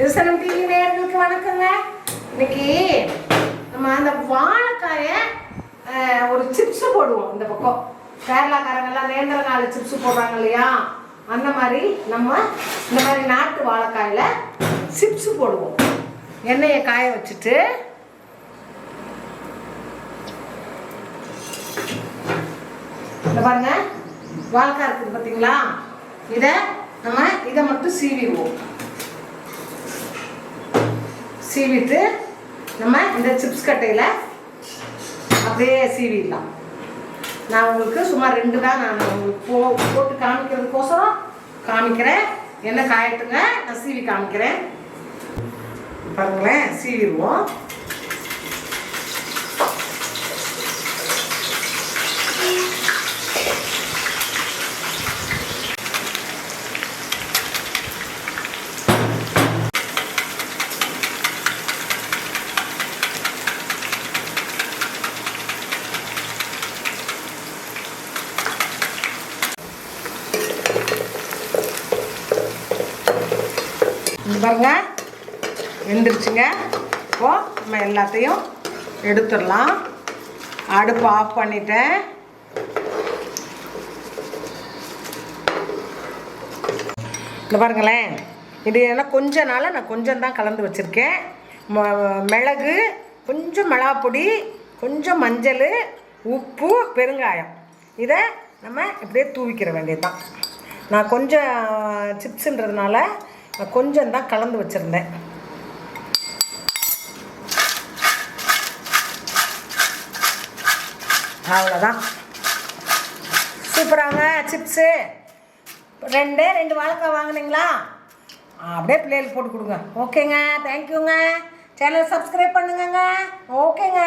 விவசாயம் டிவி நேயர்களுக்கு வணக்கங்க. இன்னைக்கு நம்ம அந்த வாழைக்காயை ஒரு சிப்ஸ் போடுவோம். இந்த பக்கம் கேரளாக்காரங்கெல்லாம் நேந்திரங்கால சிப்ஸ் போடுறாங்க இல்லையா, அந்த மாதிரி நம்ம இந்த மாதிரி நாட்டு வாழைக்காயில் சிப்ஸ் போடுவோம். எண்ணெயை காய வச்சுட்டு இந்த பாருங்க வாழைக்காய் இருக்குது பார்த்தீங்களா, இதை மட்டும் சீவிடுவோம். சீவிட்டு நம்ம இந்த சிப்ஸ் கட்டையில் அப்படியே சீவிடலாம். நான் உங்களுக்கு சுமார் 2 தான் நான் உங்களுக்கு போட்டு காமிக்கிறதுக்கோசரம் காமிக்கிறேன். என்ன காயட்டுங்க, நான் சீவி காமிக்கிறேன். பாருங்களேன், சீவிடுவோம். பாருங்க வெந்துருச்சுங்க. இப்போ நம்ம எல்லாத்தையும் எடுத்துடலாம். அடுப்பு ஆஃப் பண்ணிட்டேன். இந்த பாருங்களேன், இது என்ன கொஞ்ச நாள் நான் கொஞ்சம் தான் கலந்து வச்சுருக்கேன். மிளகு, கொஞ்சம் மிளகாப்பொடி, கொஞ்சம் மஞ்சள், உப்பு, பெருங்காயம். இதை நம்ம இப்படியே தூவிக்கிற வேண்டியது தான். நான் கொஞ்சம் சிப்ஸுன்றதுனால நான் கொஞ்சம் தான் கலந்து வச்சுருந்தேன். அவ்வளோதான். சூப்பராங்க சிப்ஸு. 2 வாழைக்காய் வாங்கினீங்களா, அப்படியே பிள்ளைகளுக்கு போட்டு கொடுங்க. ஓகேங்க, தேங்க்யூங்க. சேனல் சப்ஸ்கிரைப் பண்ணுங்கங்க. ஓகேங்க.